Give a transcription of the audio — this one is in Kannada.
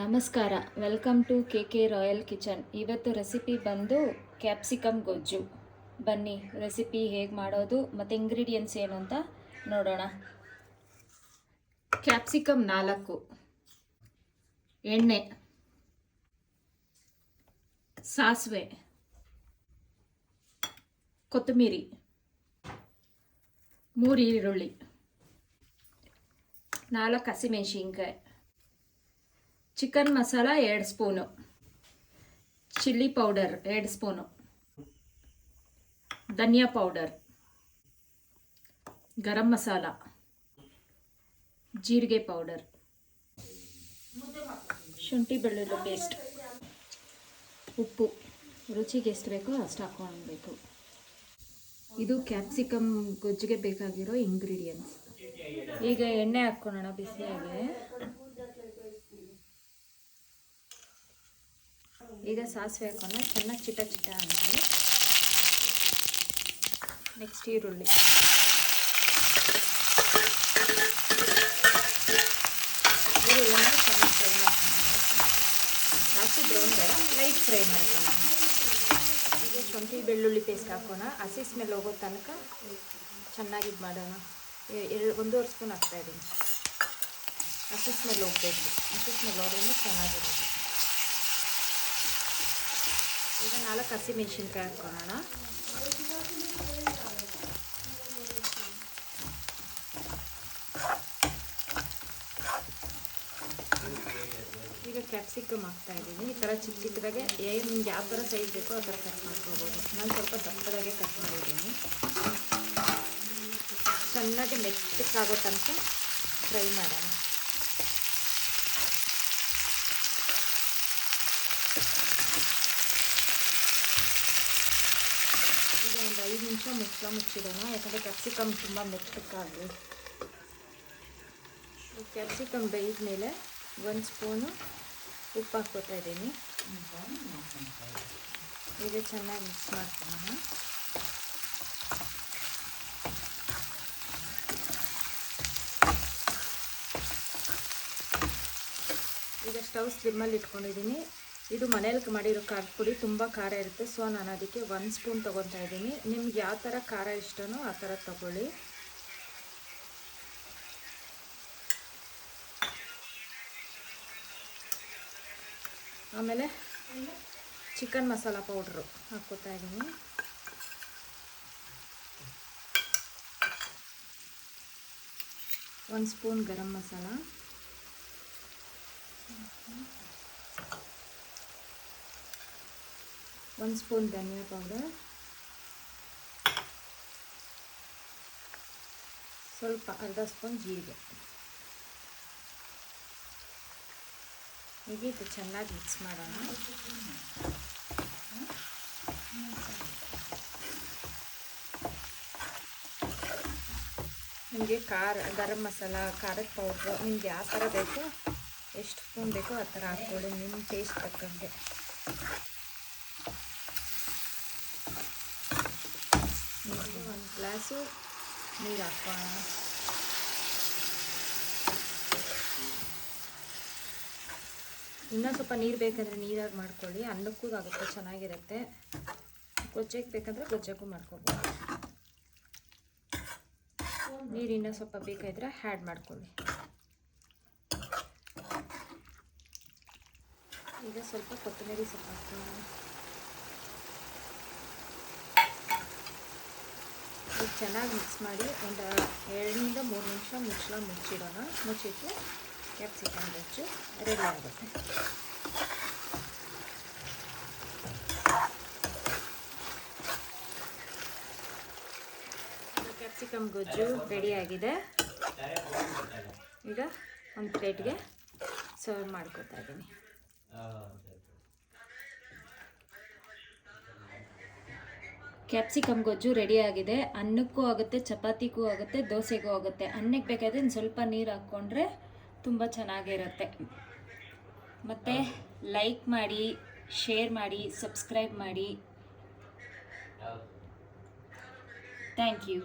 ನಮಸ್ಕಾರ, welcome to K royal kitchen. ಇವತ್ತು ರೆಸಿಪಿ ಬಂದು ಕ್ಯಾಪ್ಸಿಕಮ್ ಗೊಜ್ಜು. ಬನ್ನಿ ರೆಸಿಪಿ ಹೇಗೆ ಮಾಡೋದು ಮತ್ತು ಇಂಗ್ರೀಡಿಯೆಂಟ್ಸ್ ಏನು ಅಂತ ನೋಡೋಣ. ಕ್ಯಾಪ್ಸಿಕಮ್ 4, ಎಣ್ಣೆ, ಸಾಸಿವೆ, ಕೊತ್ತಂಬರಿ, 3 ಈರುಳ್ಳಿ, 4 ಹಸಿಮೆಣಸಿನ್ಕಾಯಿ, chicken masala 2 spoon, chilli powder 2 spoon, ಧನಿಯಾ ಪೌಡರ್, ಗರಂ ಮಸಾಲ, ಜೀರಿಗೆ ಪೌಡರ್, ಶುಂಠಿ ಬೆಳ್ಳುಳ್ಳಿ ಪೇಸ್ಟ್, ಉಪ್ಪು ರುಚಿಗೆ ಎಷ್ಟು ಬೇಕೋ ಅಷ್ಟು ಹಾಕ್ಕೊಳ್ಬೇಕು. ಇದು ಕ್ಯಾಪ್ಸಿಕಮ್ ಗೊಜ್ಜಿಗೆ ಬೇಕಾಗಿರೋ ಇಂಗ್ರೀಡಿಯೆಂಟ್ಸ್. ಈಗ ಎಣ್ಣೆ ಹಾಕ್ಕೊಳ್ಳೋಣ ಬಿಸಿಯಾಗಿ. ಈಗ ಸಾಸಿವೆ ಹಾಕೋಣ, ಚೆನ್ನಾಗಿ ಚಿಟ ಅಂತ. ನೆಕ್ಸ್ಟ್ ಈರುಳ್ಳಿ, ಈರುಳ್ಳಿನ ಚೆನ್ನಾಗಿ ಫ್ರೈ ಮಾಡ್ಕೊಂಡು, ಜಾಸ್ತಿ ಬ್ರೌನ್ ಬೇಡ, ಲೈಟ್ ಫ್ರೈ ಮಾಡ್ಕೊಂಡು. ಈಗ ಶುಂಠಿ ಬೆಳ್ಳುಳ್ಳಿ ಪೇಸ್ಟ್ ಹಾಕೋಣ. ಹಸಿ ಸ್ಮೆಲ್ ಹೋಗೋ ತನಕ ಚೆನ್ನಾಗಿ ಇದು ಮಾಡೋಣ. 1.5 ಸ್ಪೂನ್ ಹಾಕ್ತಾಯಿದ್ದೀನಿ. ಹಸಿ ಸ್ಮೆಲ್ ಹೋಗಬೇಕು. ಹಸಿ ಸ್ಮೆಲ್ ಹೋದ್ರೂ ಚೆನ್ನಾಗಿರೋದು. ಈಗ 4 ಹಸಿಮೆಣಸಿನ್ಕಾಯಿ ಹಾಕ್ಕೊಳ್ಳೋಣ. ಈಗ ಕ್ಯಾಪ್ಸಿಕಮ್ ಹಾಕ್ತಾಯಿದ್ದೀನಿ. ಈ ಥರ ಚಿಕ್ಕ ಚಿಕ್ಕದಾಗೆ ನಿಮ್ಗೆ ಯಾವ ಥರ ಸೈಜ್ ಬೇಕೋ ಆ ಥರ ಕಟ್ ಮಾಡ್ಕೋಬೋದು. ನಾನು ಸ್ವಲ್ಪ ದಪ್ಪದಾಗೆ ಕಟ್ ಮಾಡಿದ್ದೀನಿ. ಚೆನ್ನಾಗಿ ಮೆತ್ತಕ್ಕಾಗೋ ತನಕ ಫ್ರೈ ಮಾಡೋಣ. ಈಗ ಒಂದು 5 ನಿಮಿಷ ಮುಚ್ಚಿಡೋಣ, ಯಾಕಂದರೆ ಕ್ಯಾಪ್ಸಿಕಮ್ ತುಂಬ ಮೆತ್ತಕ್ಕಾಗಲಿ. ಕ್ಯಾಪ್ಸಿಕಮ್ ಬೇಯಿದ ಮೇಲೆ 1 ಸ್ಪೂನು ಉಪ್ಪು ಹಾಕ್ಕೊತಾ ಇದ್ದೀನಿ. ಈಗ ಚೆನ್ನಾಗಿ ಮಿಕ್ಸ್ ಮಾಡ್ಕೊಳ್ಳೋಣ. ಈಗ ಸ್ಟವ್ ಸ್ಲಿಮ್ಮಲ್ಲಿ ಇಟ್ಕೊಂಡಿದ್ದೀನಿ. ಇದು ಮನೇಲಿ ಮಾಡಿರೋ ಖಾರದ ಪುಡಿ ತುಂಬ ಖಾರ ಇರುತ್ತೆ, ಸೊ ನಾನು ಅದಕ್ಕೆ 1 ಸ್ಪೂನ್ ತೊಗೊತಾ ಇದ್ದೀನಿ. ನಿಮ್ಗೆ ಯಾವ ಥರ ಖಾರ ಇಷ್ಟನೋ ಆ ಥರ ತೊಗೊಳ್ಳಿ. ಆಮೇಲೆ ಚಿಕನ್ ಮಸಾಲ ಪೌಡ್ರು ಹಾಕ್ಕೋತಾ ಇದ್ದೀನಿ. ಒಂದು ಸ್ಪೂನ್ ಗರಂ ಮಸಾಲ, ಒಂದು ಸ್ಪೂನ್ ಧನಿಯಾ ಪೌಡರ್, ಸ್ವಲ್ಪ ಅರ್ಧ ಸ್ಪೂನ್ ಜೀರಿಗೆ. ಈಗ ಇದು ಚೆನ್ನಾಗಿ ಮಿಕ್ಸ್ ಮಾಡೋಣ. ನಿಮಗೆ ಗರಂ ಮಸಾಲ, ಖಾರದ ಪೌಡ್ರು ನಿಮ್ಗೆ ಯಾವ ಥರ ಬೇಕೋ, ಎಷ್ಟು ಸ್ಪೂನ್ ಬೇಕೋ ಆ ಥರ ಹಾಕ್ಕೊಳ್ಳಿ, ನಿಮ್ಮ ಟೇಸ್ಟ್ ತಕ್ಕಂಗೆ. ಒಂದು ಗ್ಲಾಸು ನೀರು ಹಾಕೋಣ. ಇನ್ನೂ ಸ್ವಲ್ಪ ನೀರು ಬೇಕಂದರೆ ನೀರಾಗಿ ಮಾಡ್ಕೊಳ್ಳಿ, ಅನ್ನಕ್ಕೂ ಆಗುತ್ತೆ, ಚೆನ್ನಾಗಿರುತ್ತೆ. ಗೊಜ್ಜಕ್ಕೆ ಬೇಕಂದರೆ ಗೊಜ್ಜಕ್ಕೂ ಮಾಡ್ಕೊಬೋದು. ನೀರು ಇನ್ನೂ ಸ್ವಲ್ಪ ಬೇಕಾದರೆ ಆ್ಯಡ್ ಮಾಡ್ಕೊಳ್ಳಿ. ಈಗ ಸ್ವಲ್ಪ ಕೊತ್ತಂಬರಿ ಸೊಪ್ಪು ಹಾಕ್ತೀನಿ. ಈಗ ಚೆನ್ನಾಗಿ ಮಿಕ್ಸ್ ಮಾಡಿ ಒಂದು 2 ನಿಂದ 3 ನಿಮಿಷ ಮುಚ್ಚಿಡೋಣ. ಮುಚ್ಚಿಟ್ಟು ಕ್ಯಾಪ್ಸಿಕಮ್ ಗೊಜ್ಜು ರೆಡಿ ಆಗುತ್ತೆ. ಕ್ಯಾಪ್ಸಿಕಮ್ ಗೊಜ್ಜು ರೆಡಿಯಾಗಿದೆ. ಈಗ ಒಂದು ಪ್ಲೇಟ್ಗೆ ಸರ್ವ್ ಮಾಡ್ಕೊತಾ ಇದ್ದೀನಿ. ಕ್ಯಾಪ್ಸಿಕಮ್ ಗೊಜ್ಜು ರೆಡಿಯಾಗಿದೆ. ಅನ್ನಕ್ಕೂ ಆಗುತ್ತೆ, ಚಪಾತಿಗೂ ಆಗುತ್ತೆ, ದೋಸೆಗೂ ಆಗುತ್ತೆ. ಅನ್ನಕ್ಕೆ ಬೇಕಾದರೆ ಒಂದು ಸ್ವಲ್ಪ ನೀರು ಹಾಕ್ಕೊಂಡ್ರೆ ತುಂಬ ಚೆನ್ನಾಗಿರುತ್ತೆ. ಮತ್ತು ಲೈಕ್ ಮಾಡಿ, ಶೇರ್ ಮಾಡಿ, ಸಬ್ಸ್ಕ್ರೈಬ್ ಮಾಡಿ. Thank you.